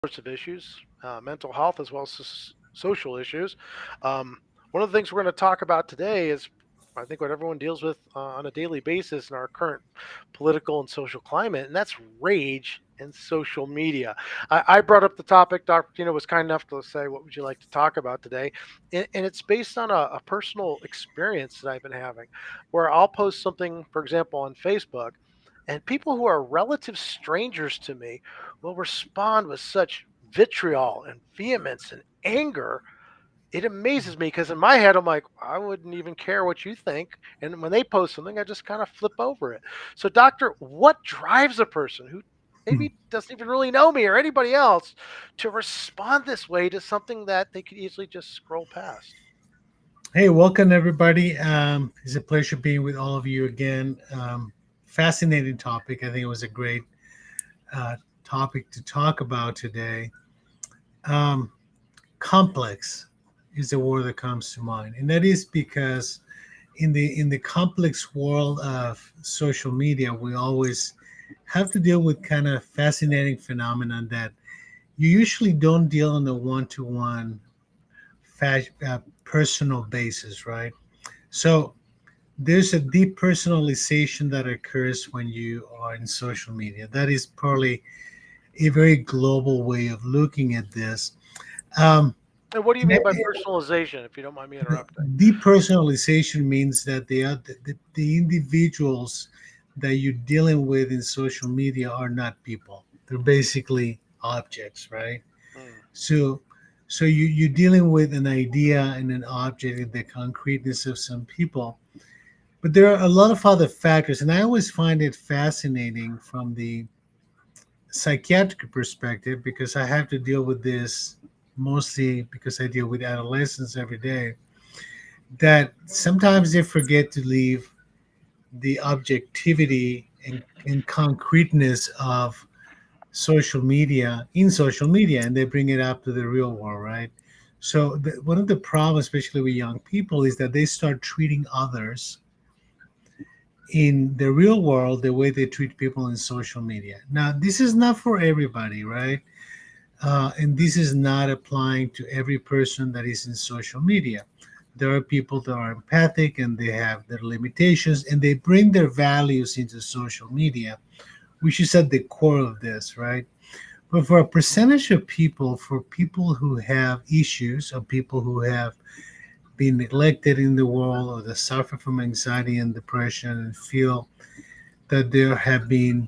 sorts of issues, mental health as well as social issues. Um, One of the things we're going to talk about today is, I think, what everyone deals with on a daily basis in our current political and social climate, and that's rage and social media. I brought up the topic. Dr. Tina was kind enough to say, "What would you like to talk about today?" And it's based on a personal experience that I've been having, where I'll post something, for example, on Facebook, and people who are relative strangers to me will respond with such vitriol and vehemence and anger. It amazes me because in my head, I'm like, I wouldn't even care what you think. And when they post something, I just kind of flip over it. So, Doctor, what drives a person who Hmm. maybe doesn't even really know me or anybody else to respond this way to something that they could easily just scroll past? Hey, welcome everybody. It's a pleasure being with all of you again. Fascinating topic. I think it was a great uh, topic to talk about today. Um, Complex is the word that comes to mind, and that is because in the complex world of social media, we always have to deal with kind of fascinating phenomenon that you usually don't deal on a one-to-one personal basis, right? So there's a depersonalization that occurs when you are in social media. That is probably a very global way of looking at this. Um, And what do you mean by personalization, if you don't mind me interrupting? Depersonalization means that the individuals that you're dealing with in social media are not people. They're basically objects, right? Mm. So you're dealing with an idea and an object and the concreteness of some people. But there are a lot of other factors, and I always find it fascinating from the psychiatric perspective because I have to deal with this mostly because I deal with adolescents every day. That sometimes they forget to leave the objectivity and concreteness of social media in social media and they bring it up to the real world, right? So, one of the problems, especially with young people, is that they start treating others in the real world the way they treat people in social media. Now, this is not for everybody, right? And this is not applying to every person that is in social media. There are people that are empathic and they have their limitations and they bring their values into social media, which is at the core of this, right? But for a percentage of people, for people who have issues or people who have been neglected in the world or that suffer from anxiety and depression and feel that they have been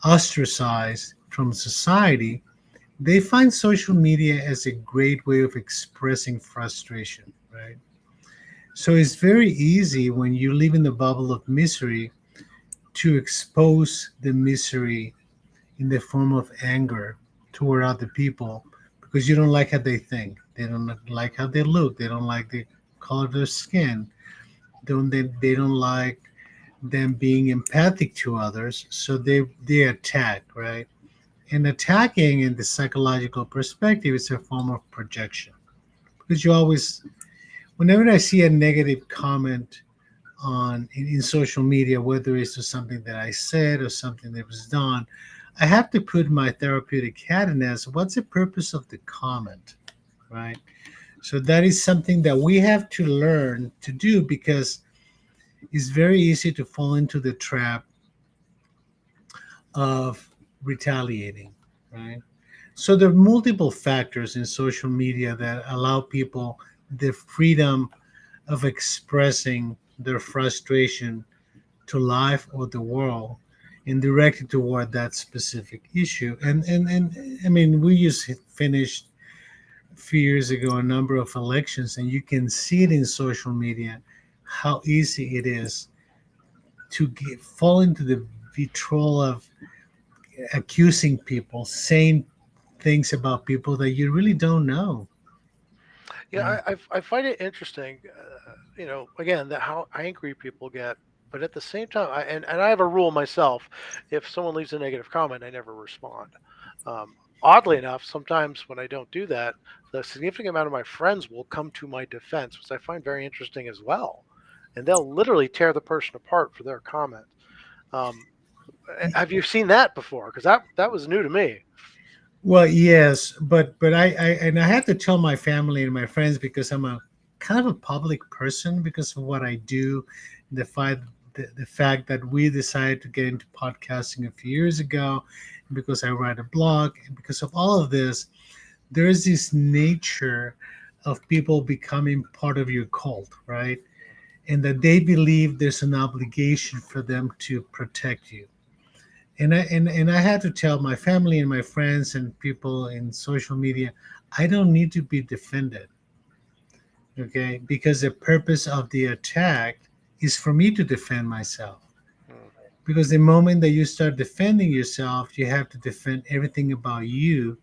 ostracized from society, they find social media as a great way of expressing frustration, right? So it's very easy when you live in the bubble of misery to expose the misery in the form of anger toward other people because you don't like how they think, they don't like how they look, they don't like the color of their skin, they don't like them being empathic to others, so they attack, right? And attacking in the psychological perspective is a form of projection because you always, whenever I see a negative comment in social media, whether it's to something that I said or something that was done, I have to put my therapeutic hat in as what's the purpose of the comment, right? So that is something that we have to learn to do because it's very easy to fall into the trap of retaliating, right? So there are multiple factors in social media that allow people the freedom of expressing their frustration to life or the world and directed toward that specific issue. And I mean, we just finished a few years ago a number of elections, and you can see it in social media how easy it is to fall into the vitriol of accusing people, saying things about people that you really don't know. Right. Yeah, I find it interesting, again, that how angry people get. But at the same time, and I have a rule myself: if someone leaves a negative comment, I never respond. Oddly enough, sometimes when I don't do that, the significant amount of my friends will come to my defense, which I find very interesting as well, and they'll literally tear the person apart for their comment. Um, have you seen that before? Because that was new to me. Well, yes, but I have to tell my family and my friends because I'm a kind of a public person because of what I do, the fact the fact that we decided to get into podcasting a few years ago, because I write a blog, and because of all of this, there is this nature of people becoming part of your cult, right? And that they believe there's an obligation for them to protect you. And I had to tell my family and my friends and people in social media, I don't need to be defended, okay? Because the purpose of the attack is for me to defend myself. Mm. Because the moment that you start defending yourself, you have to defend everything about you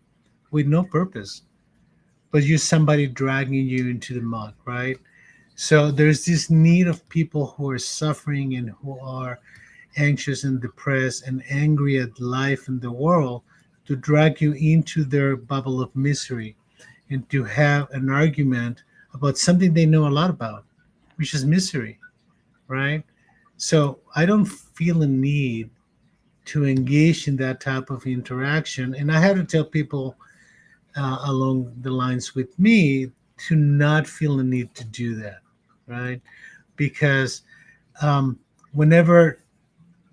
with no purpose, but you're somebody dragging you into the mud, right? So there's this need of people who are suffering and who are anxious and depressed and angry at life and the world to drag you into their bubble of misery and to have an argument about something they know a lot about, which is misery, right? So I don't feel a need to engage in that type of interaction. And I have to tell people along the lines with me to not feel the need to do that, right? Because um, whenever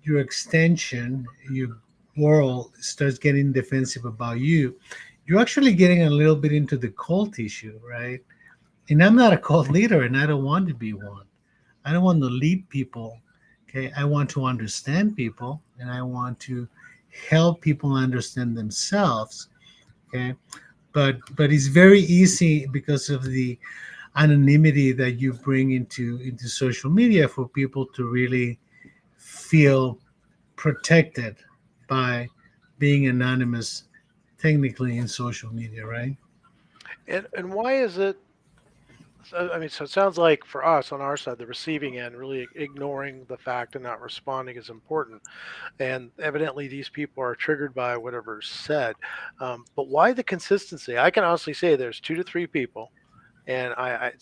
your extension, your world starts getting defensive about you, you're actually getting a little bit into the cult issue, right? And I'm not a cult leader and I don't want to be one. I don't want to lead people. Okay. I want to understand people and I want to help people understand themselves. Okay. But it's very easy because of the anonymity that you bring into social media for people to really feel protected by being anonymous technically in social media, right? And why is it? So, I mean, so it sounds like for us on our side, the receiving end, really ignoring the fact and not responding is important. And evidently, these people are triggered by whatever's said. But why the consistency? I can honestly say there's 2 to 3 people, and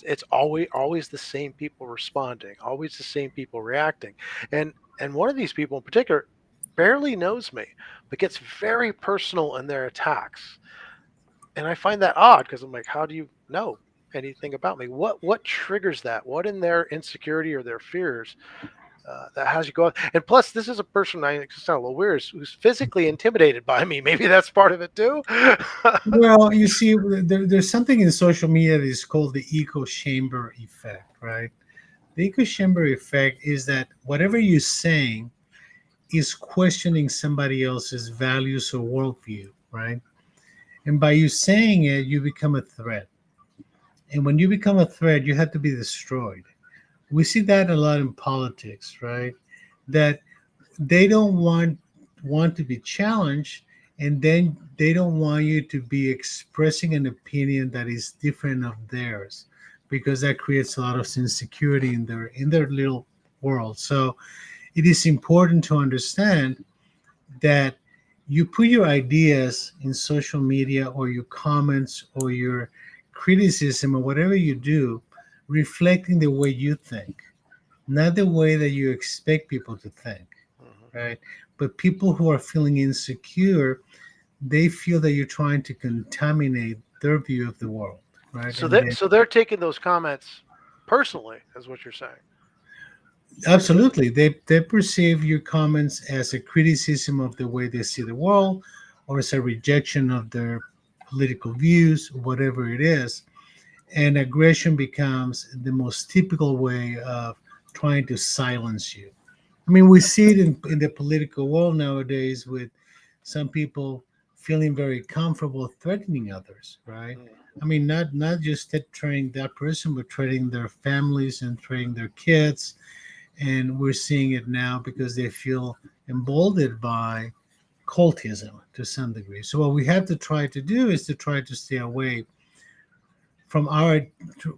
it's always the same people responding, always the same people reacting, and one of these people in particular barely knows me, but gets very personal in their attacks, and I find that odd because I'm like, how do you know anything about me? What triggers that? What in their insecurity or their fears that has you go out? And plus, this is a person I it's sound a little weird who's physically intimidated by me. Maybe that's part of it too. Well, you see, there's something in social media that is called the echo chamber effect, right? The echo chamber effect is that whatever you're saying is questioning somebody else's values or worldview, right? And by you saying it, you become a threat. And when you become a threat, you have to be destroyed. We see that a lot in politics, right? That they don't want to be challenged, and then they don't want you to be expressing an opinion that is different of theirs, because that creates a lot of insecurity in their little world. So it is important to understand that you put your ideas in social media or your comments or your criticism or whatever you do reflecting the way you think, not the way that you expect people to think, Mhm. right? But people who are feeling insecure, they feel that you're trying to contaminate their view of the world, right? So And they then, so they're taking those comments personally, is what you're saying. absolutely, they perceive your comments as a criticism of the way they see the world, or as a rejection of their political views, whatever it is. And aggression becomes the most typical way of trying to silence you. I mean, we see it in the political world nowadays with some people feeling very comfortable threatening others, right? Mm. I mean, not just threatening that person, but threatening their families and threatening their kids. And we're seeing it now because they feel emboldened by cultism to some degree. So what we have to try to do is to try to stay away from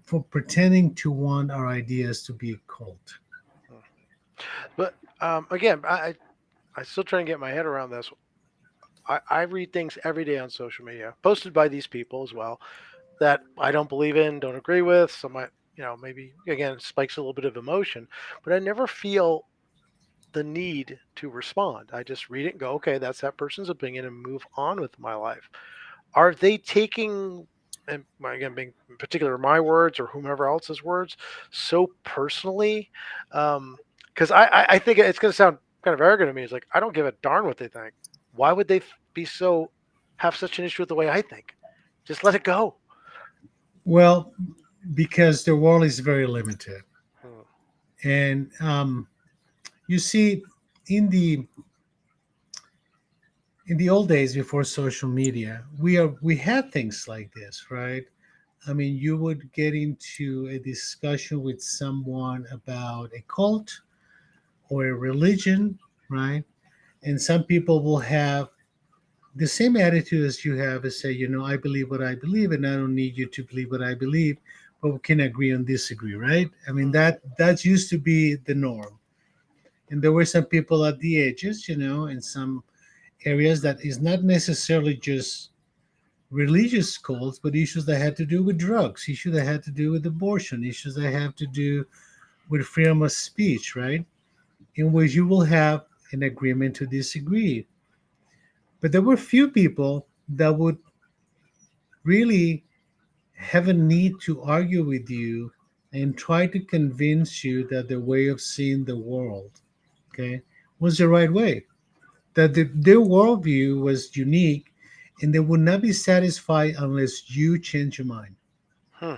for pretending to want our ideas to be a cult. Mm. But again, I still trying to get my head around this. I read things every day on social media, posted by these people as well, that I don't believe in, don't agree with. Some might, maybe again spikes a little bit of emotion, but I never feel the need to respond. I just read it and go, okay, that's that person's opinion, and move on with my life. Are they taking, and again, being in particular my words or whomever else's words, so personally? Because I think it's going to sound kind of arrogant to me. It's like, I don't give a darn what they think. Why would they be so, have such an issue with the way I think? Just let it go. Well, because the world is very limited, Hmm. and you see, in the old days before social media, we had things like this, right? I mean, you would get into a discussion with someone about a cult or a religion, right? And some people will have the same attitude as you have, and say, I believe what I believe, and I don't need you to believe what I believe, but we can agree on disagree, right? I mean, Mhm. that used to be the norm. And there were some people at the edges, in some areas that is not necessarily just religious cults, but issues that had to do with drugs, issues that had to do with abortion, issues that have to do with freedom of speech, right? In which you will have an agreement to disagree. But there were few people that would really have a need to argue with you and try to convince you that the way of seeing the world, okay, was the right way. That their worldview was unique, and they would not be satisfied unless you change your mind. Hmm.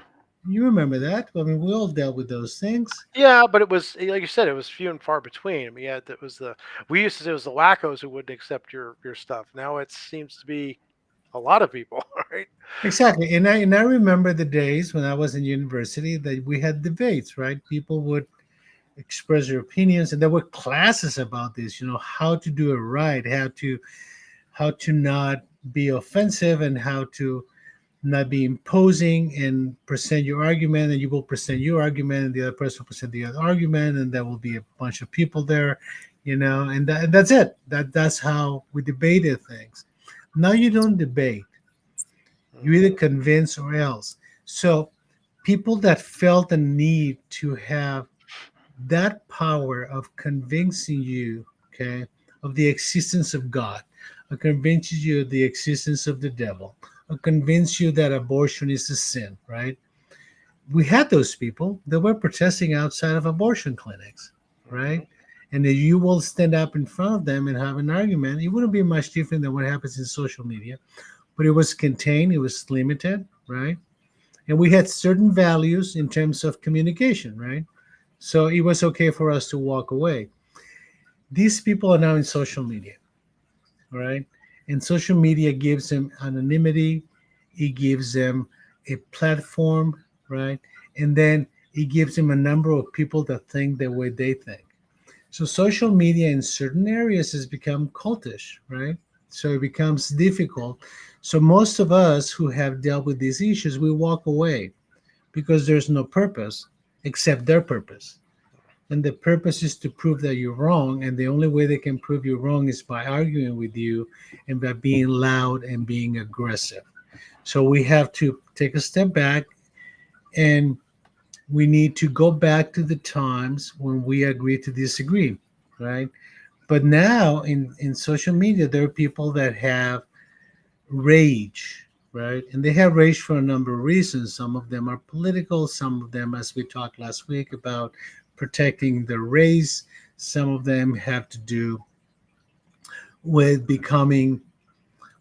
You remember that? I mean, we all dealt with those things. Yeah, but it was like you said, it was few and far between. I mean, yeah, that was the, we used to say it was the wackos who wouldn't accept your stuff. Now it seems to be a lot of people, right? Exactly. And I remember the days when I was in university that we had debates, right? People would express their opinions, and there were classes about this, how to do it right, how to not be offensive, and how to not be imposing and present your argument. And you will present your argument, and the other person will present the other argument, and there will be a bunch of people there, and that's it. That's how we debated things. Now you don't debate, you either Mhm. convince or else. So people that felt the need to have that power of convincing you, okay, of the existence of God, of convincing you of the existence of the devil, of convince you that abortion is a sin, right? We had those people that were protesting outside of abortion clinics, right? Mhm. And that you will stand up in front of them and have an argument. It wouldn't be much different than what happens in social media, but it was contained, it was limited, right? And we had certain values in terms of communication, right? So it was okay for us to walk away. These people are now in social media, right? And social media gives them anonymity, it gives them a platform, right? And then it gives them a number of people that think the way they think. So social media in certain areas has become cultish, right? So it becomes difficult. So most of us who have dealt with these issues, we walk away because there's no purpose except their purpose. And the purpose is to prove that you're wrong. And the only way they can prove you're wrong is by arguing with you and by being loud and being aggressive. So we have to take a step back, and we need to go back to the times when we agree to disagree, right? But now in social media, there are people that have rage, right? And they have rage for a number of reasons. Some of them are political, some of them, as we talked last week, about protecting their race. Some of them have to do with becoming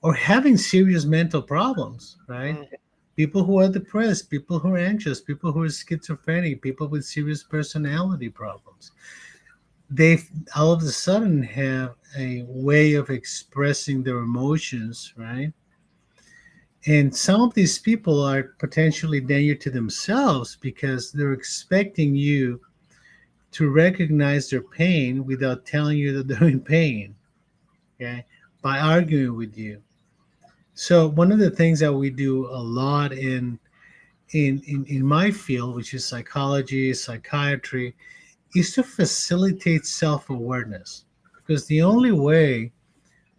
or having serious mental problems, right? Mhm. People who are depressed, people who are anxious, people who are schizophrenic, people with serious personality problems. They all of a sudden have a way of expressing their emotions, right? And some of these people are potentially danger to themselves because they're expecting you to recognize their pain without telling you that they're in pain, okay? By arguing with you. So one of the things that we do a lot in my field, which is psychology, psychiatry, is to facilitate self-awareness. Because the only way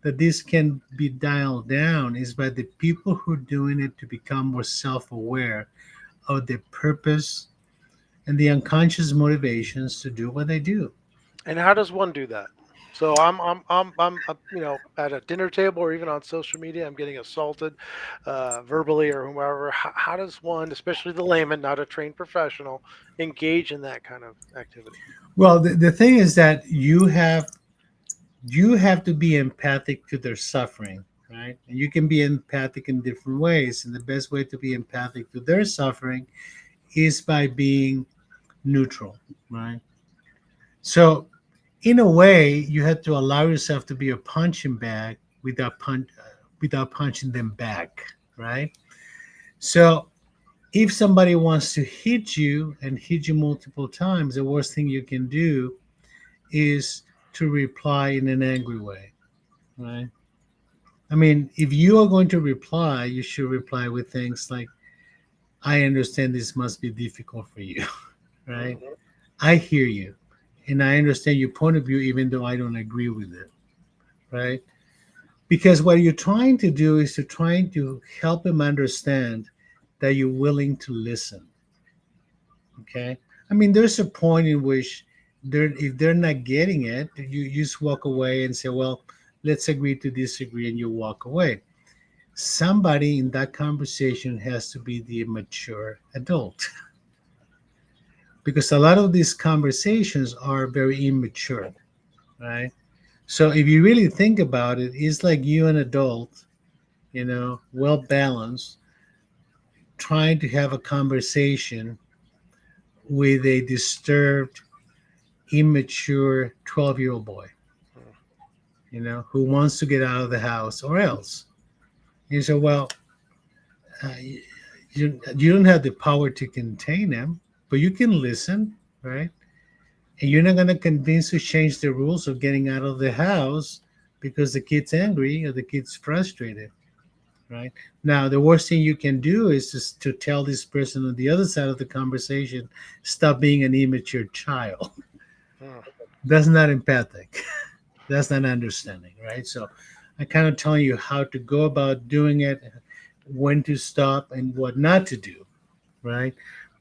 that this can be dialed down is by the people who are doing it to become more self-aware of their purpose and the unconscious motivations to do what they do. And how does one do that? So I'm at a dinner table or even on social media. I'm getting assaulted verbally or whomever. How does one, especially the layman, not a trained professional, engage in that kind of activity? Well, the thing is that you have to be empathic to their suffering, right? And you can be empathic in different ways. And the best way to be empathic to their suffering is by being neutral, right? So, in a way, you have to allow yourself to be a punching bag without punching them back, right? So, if somebody wants to hit you and hit you multiple times, the worst thing you can do is to reply in an angry way, right? I mean, if you are going to reply, you should reply with things like, I understand this must be difficult for you, right? Mhm. I hear you and I understand your point of view, even though I don't agree with it, right? Because what you're trying to do is to trying to help them understand that you're willing to listen. Okay. I mean, there's a point in which if they're not getting it, you just walk away and say, well, let's agree to disagree, and you walk away. Somebody in that conversation has to be the mature adult because a lot of these conversations are very immature, right? So if you really think about it, it's like you, an adult, well balanced, trying to have a conversation with a disturbed, immature 12-year-old boy, who wants to get out of the house or else. You say, well, you don't have the power to contain him, but you can listen, right? And you're not going to convince to change the rules of getting out of the house because the kid's angry or the kid's frustrated, right? Now, the worst thing you can do is just to tell this person on the other side of the conversation, stop being an immature child. Mm. That's not empathic. That's not understanding, right? So I kind of telling you how to go about doing it, when to stop, and what not to do, right?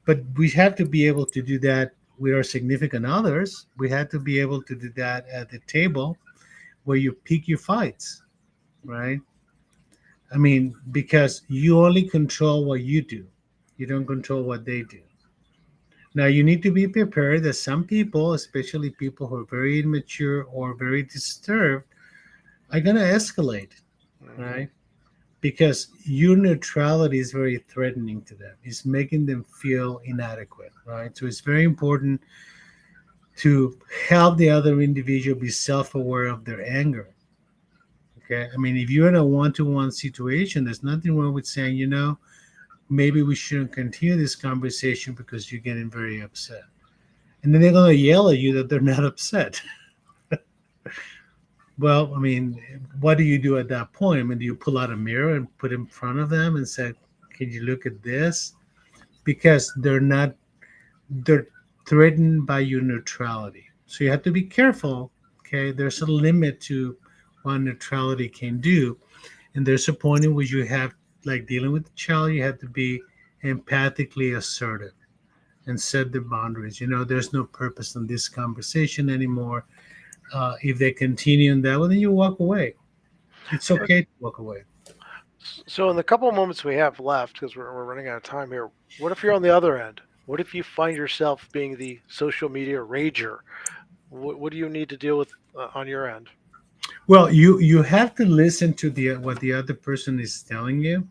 But we have to be able to do that with our significant others. We have to be able to do that at the table where you pick your fights, right? I mean, because you only control what you do, you don't control what they do. Now, you need to be prepared that some people, especially people who are very immature or very disturbed, are going to escalate, Mhm. right? Because your neutrality is very threatening to them. It's making them feel inadequate, right? So it's very important to help the other individual be self-aware of their anger. Okay, I mean, if you're in a one-to-one situation, there's nothing wrong with saying, maybe we shouldn't continue this conversation because you're getting very upset. And then they're going to yell at you that they're not upset. Well, I mean, what do you do at that point? I mean, do you pull out a mirror and put in front of them and say, can you look at this? Because they're threatened by your neutrality. So you have to be careful. Okay. There's a limit to what neutrality can do. And there's a point in which you have, like dealing with the child, you have to be empathically assertive and set the boundaries. There's no purpose in this conversation anymore. If they continue in that, well, then you walk away. It's okay to walk away. So, in the couple of moments we have left, because we're running out of time here, what if you're on the other end? What if you find yourself being the social media rager? What do you need to deal with on your end? Well, you have to listen to the what the other person is telling you,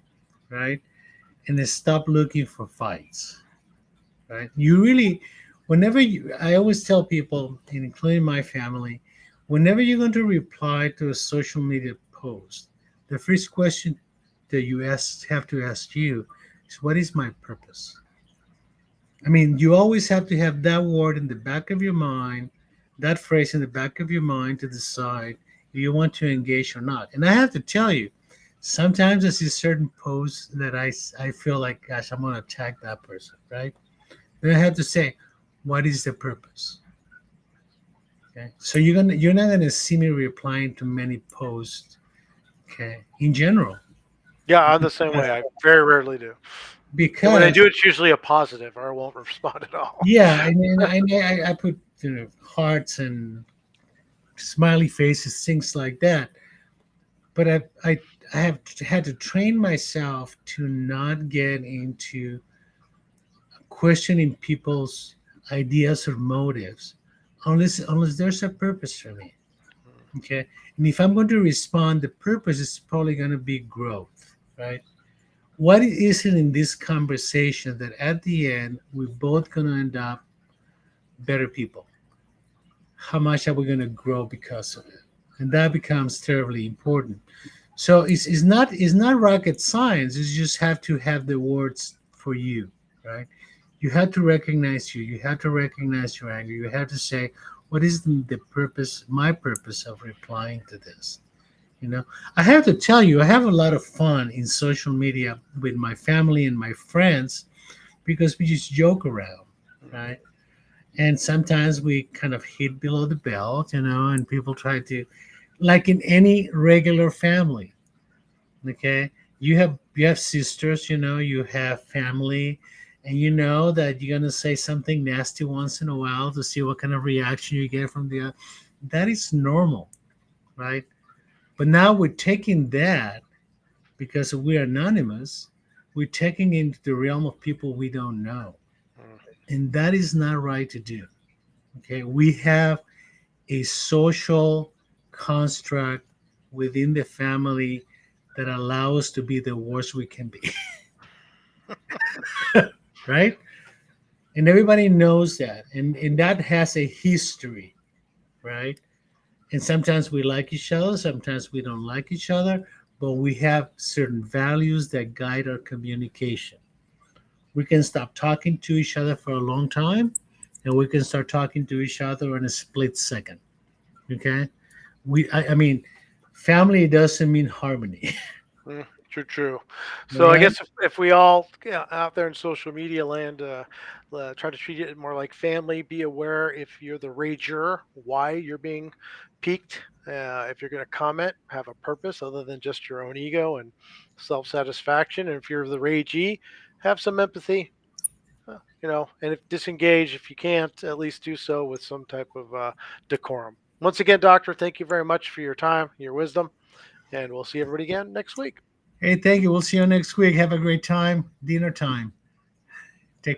right? And then stop looking for fights, right? You really, I always tell people, including my family, whenever you're going to reply to a social media post, the first question that have to ask you is, what is my purpose? I mean, you always have to have that word in the back of your mind, that phrase in the back of your mind to decide if you want to engage or not. And I have to tell you, sometimes I see certain posts that I feel like, gosh, I'm going to attack that person, right? Then I have to say, what is the purpose? Okay. So you're not gonna see me replying to many posts, okay, in general. Yeah, I'm the same way. I very rarely do. And when I Because do, it's usually a positive, or I won't respond at all. yeah, and I put hearts and smiley faces, things like that. But I have had to train myself to not get into questioning people's ideas or motives unless there's a purpose for me. Okay. And if I'm going to respond, the purpose is probably going to be growth, right? What is it in this conversation that at the end we're both going to end up better people? How much are we going to grow because of it? And that becomes terribly important. So it's not rocket science. You just have to have the words for you, right? You have to recognize you. You have to recognize your anger. You have to say, what is the purpose, my purpose of replying to this? You know, I have to tell you, I have a lot of fun in social media with my family and my friends because we just joke around, right? And sometimes we kind of hit below the belt, and people try to, like in any regular family, okay, you have sisters, you have family, and you know that you're gonna say something nasty once in a while to see what kind of reaction you get from the. That is normal, right? But now we're taking that because we're anonymous. We're taking into the realm of people we don't know, Mm. and that is not right to do. Okay, we have a social construct within the family that allow us to be the worst we can be, right? And everybody knows that, and that has a history, right? And sometimes we like each other, sometimes we don't like each other, but we have certain values that guide our communication. We can stop talking to each other for a long time, and we can start talking to each other in a split second. Okay, I mean, family doesn't mean harmony. True, true. All So I right. guess if we all, yeah, out there in social media land, try to treat it more like family, be aware if you're the rager, why you're being piqued. If you're going to comment, have a purpose other than just your own ego and self satisfaction. And if you're the ragey, have some empathy, and if disengage, if you can't, at least do so with some type of decorum. Once again, Doctor, thank you very much for your time, your wisdom, and we'll see everybody again next week. Hey, thank you. We'll see you next week. Have a great time. Dinner time.